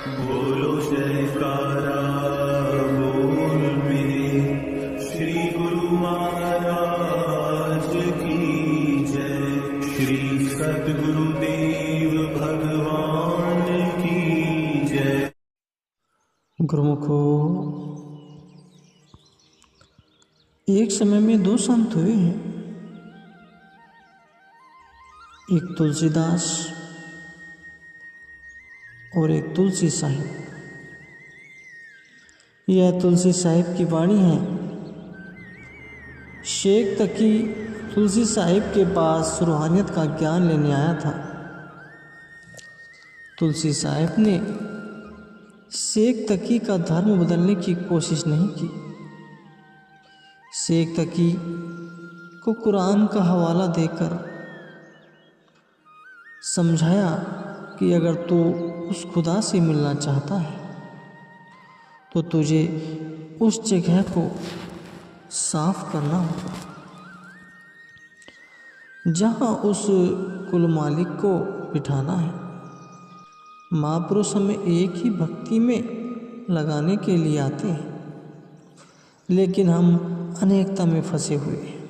बोलो जयकारा बोल मेरे श्री गुरु महाराज की जय। श्री सद्गुरुदेव भगवान की जय। गुरुमुखो, एक समय में दो संत हुए हैं, एक तुलसीदास और एक तुलसी साहिब। यह तुलसी साहिब की वाणी है। शेख तकी तुलसी साहिब के पास रूहानियत का ज्ञान लेने आया था। तुलसी साहिब ने शेख तकी का धर्म बदलने की कोशिश नहीं की। शेख तकी को कुरान का हवाला देकर समझाया कि अगर तू उस खुदा से मिलना चाहता है तो तुझे उस जगह को साफ करना होगा जहाँ उस कुल मालिक को बिठाना है। महापुरुष हमें एक ही भक्ति में लगाने के लिए आते हैं, लेकिन हम अनेकता में फंसे हुए हैं।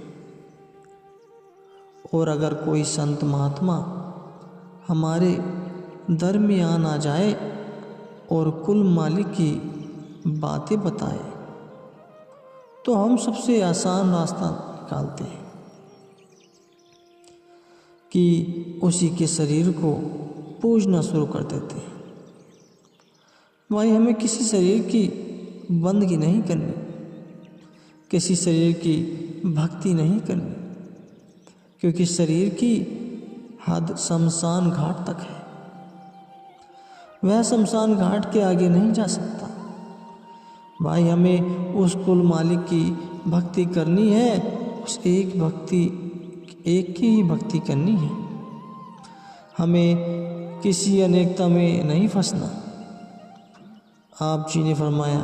और अगर कोई संत महात्मा हमारे दरमियान आ जाए और कुल मालिक की बातें बताए तो हम सबसे आसान रास्ता निकालते हैं कि उसी के शरीर को पूजना शुरू कर देते हैं। भाई, हमें किसी शरीर की बंदगी नहीं करनी, किसी शरीर की भक्ति नहीं करनी, क्योंकि शरीर की हद शमशान घाट तक है। वह शमशान घाट के आगे नहीं जा सकता। भाई, हमें उस कुल मालिक की भक्ति करनी है, उस एक की ही भक्ति करनी है। हमें किसी अनेकता में नहीं फंसना। आप जी ने फरमाया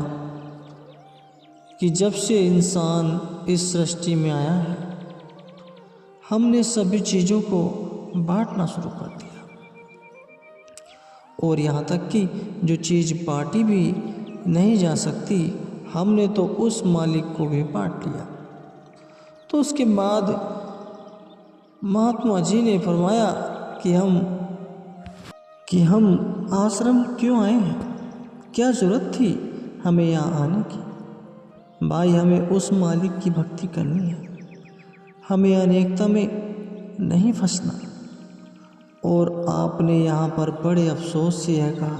कि जब से इंसान इस सृष्टि में आया है, हमने सभी चीज़ों को बांटना शुरू कर दिया, और यहाँ तक कि जो चीज़ बांटी भी नहीं जा सकती, हमने तो उस मालिक को भी बांट लिया। तो उसके बाद महात्मा जी ने फरमाया कि हम आश्रम क्यों आए हैं, क्या ज़रूरत थी हमें यहाँ आने की। भाई, हमें उस मालिक की भक्ति करनी है, हमें अनेकता में नहीं फंसना। और आपने यहाँ पर बड़े अफसोस से यह कहा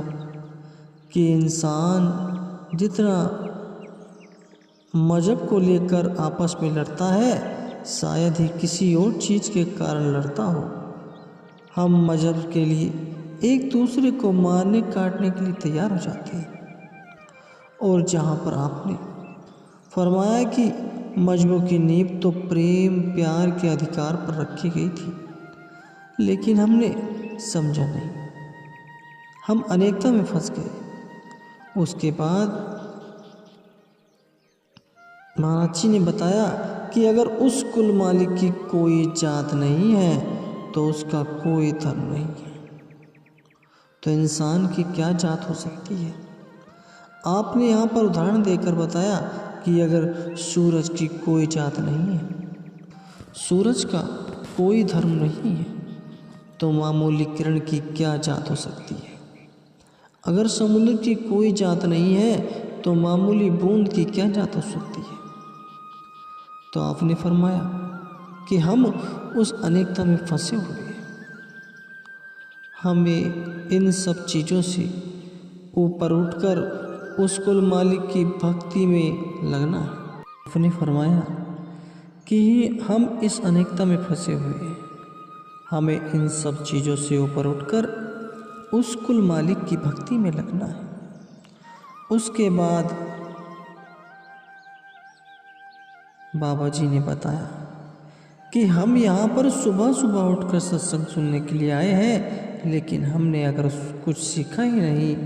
कि इंसान जितना मज़हब को लेकर आपस में लड़ता है, शायद ही किसी और चीज़ के कारण लड़ता हो। हम मज़हब के लिए एक दूसरे को मारने काटने के लिए तैयार हो जाते हैं। और जहाँ पर आपने फरमाया कि मज़हबों की नींव तो प्रेम प्यार के अधिकार पर रखी गई थी, लेकिन हमने समझा नहीं, हम अनेकता में फंस गए। उसके बाद महाराज जी ने बताया कि अगर उस कुल मालिक की कोई जात नहीं है तो उसका कोई धर्म नहीं है, तो इंसान की क्या जात हो सकती है। आपने यहाँ पर उदाहरण देकर बताया कि अगर सूरज की कोई जात नहीं है, सूरज का कोई धर्म नहीं है, तो मामूली किरण की क्या जात हो सकती है। अगर समुद्र की कोई जात नहीं है तो मामूली बूंद की क्या जात हो सकती है। तो आपने फरमाया कि हम उस अनेकता में फंसे हुए हैं, हमें इन सब चीज़ों से ऊपर उठकर उस कुल मालिक की भक्ति में लगना है। आपने फरमाया कि हम इस अनेकता में फंसे हुए हैं, हमें इन सब चीज़ों से ऊपर उठकर उस कुल मालिक की भक्ति में लगना है। उसके बाद बाबा जी ने बताया कि हम यहाँ पर सुबह सुबह उठकर सत्संग सुनने के लिए आए हैं, लेकिन हमने अगर कुछ सीखा ही नहीं,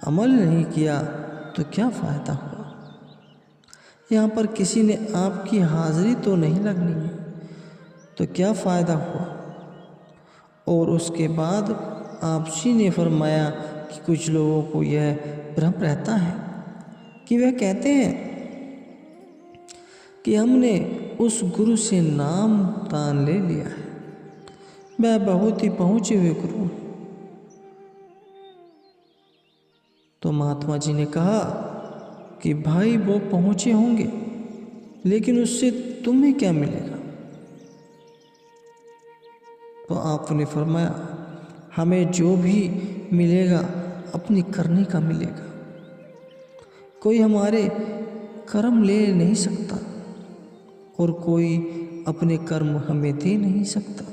अमल नहीं किया, तो क्या फ़ायदा हुआ। यहाँ पर किसी ने आपकी हाज़िरी तो नहीं लगनी है, तो क्या फ़ायदा हुआ। और उसके बाद आप जी ने फरमाया कि कुछ लोगों को यह भ्रम रहता है कि वह कहते हैं कि हमने उस गुरु से नाम दान ले लिया है, वह बहुत ही पहुँचे हुए गुरु हैं। तो महात्मा जी ने कहा कि भाई वो पहुँचे होंगे, लेकिन उससे तुम्हें क्या मिलेगा? तो आपने फरमाया, हमें जो भी मिलेगा अपनी करने का मिलेगा। कोई हमारे कर्म ले नहीं सकता और कोई अपने कर्म हमें दे नहीं सकता।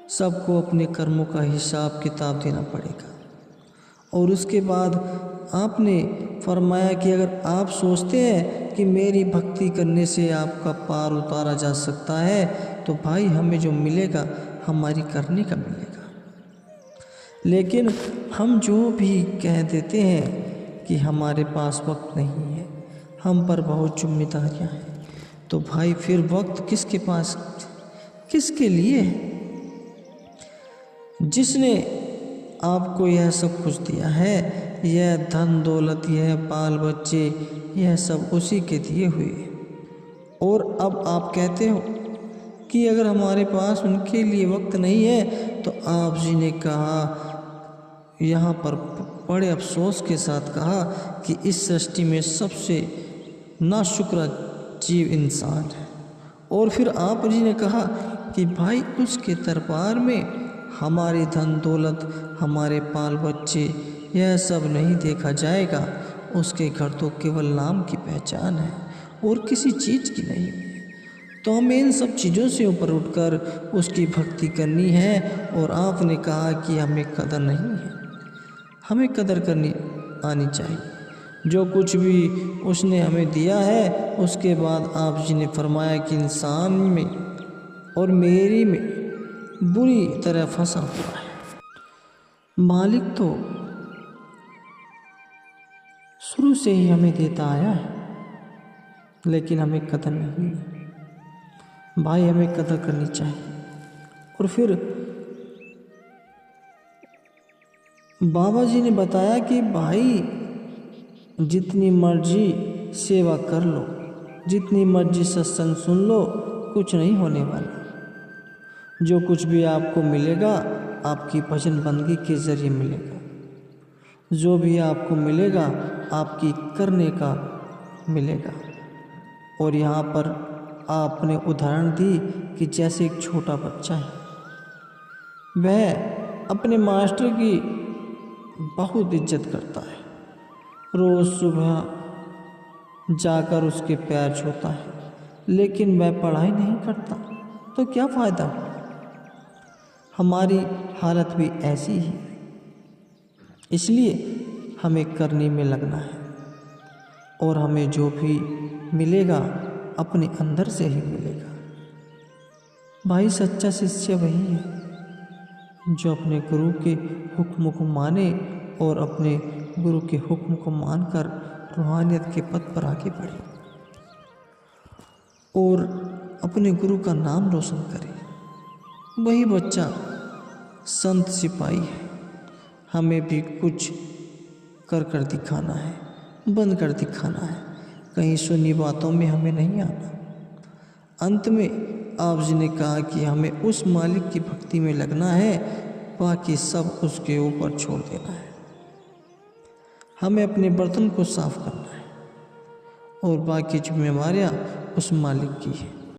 सबको अपने कर्मों का हिसाब किताब देना पड़ेगा। और उसके बाद आपने फरमाया कि अगर आप सोचते हैं कि मेरी भक्ति करने से आपका पार उतारा जा सकता है, तो भाई हमें जो मिलेगा हमारी करने का मिलेगा। लेकिन हम जो भी कह देते हैं कि हमारे पास वक्त नहीं है, हम पर बहुत जिम्मेदारियां हैं, तो भाई फिर वक्त किसके पास, किसके लिए है? जिसने आपको यह सब कुछ दिया है, यह धन दौलत, यह बाल बच्चे, यह सब उसी के दिए हुए। और अब आप कहते हो कि अगर हमारे पास उनके लिए वक्त नहीं है, तो आप जी ने कहा, यहाँ पर बड़े अफसोस के साथ कहा कि इस सृष्टि में सबसे नाशुक्र जीव इंसान है। और फिर आप जी ने कहा कि भाई उसके दरबार में हमारी धन दौलत, हमारे बाल बच्चे, यह सब नहीं देखा जाएगा। उसके घर तो केवल नाम की पहचान है और किसी चीज़ की नहीं। तो हमें इन सब चीज़ों से ऊपर उठकर उसकी भक्ति करनी है। और आपने कहा कि हमें कदर नहीं है, हमें कदर करनी आनी चाहिए जो कुछ भी उसने हमें दिया है। उसके बाद आप जी ने फरमाया कि इंसान में और मेरी में बुरी तरह फंसा हुआ है। मालिक तो शुरू से ही हमें देता आया है, लेकिन हमें कदर नहीं है। भाई हमें कदर करनी चाहिए। और फिर बाबा जी ने बताया कि भाई जितनी मर्जी सेवा कर लो, जितनी मर्जी सत्संग सुन लो, कुछ नहीं होने वाला। जो कुछ भी आपको मिलेगा आपकी भजन बंदगी के ज़रिए मिलेगा। जो भी आपको मिलेगा आपकी करने का मिलेगा। और यहाँ पर आपने उदाहरण दी कि जैसे एक छोटा बच्चा है, वह अपने मास्टर की बहुत इज्जत करता है, रोज़ सुबह जाकर उसके पैर छूता है, लेकिन वह पढ़ाई नहीं करता, तो क्या फ़ायदा? हमारी हालत भी ऐसी ही। इसलिए हमें करने में लगना है और हमें जो भी मिलेगा अपने अंदर से ही मिलेगा। भाई सच्चा शिष्य वही है जो अपने गुरु के हुक्म को माने और अपने गुरु के हुक्म को मानकर रूहानियत के पथ पर आगे बढ़े और अपने गुरु का नाम रोशन करे। वही बच्चा संत सिपाही है। हमें भी कुछ कर दिखाना है, बंद कर दिखाना है। कहीं सुनी बातों में हमें नहीं आना। अंत में आप जी ने कहा कि हमें उस मालिक की भक्ति में लगना है, बाकी सब उसके ऊपर छोड़ देना है। हमें अपने बर्तन को साफ करना है और बाकी जिम्मेवारियाँ उस मालिक की है।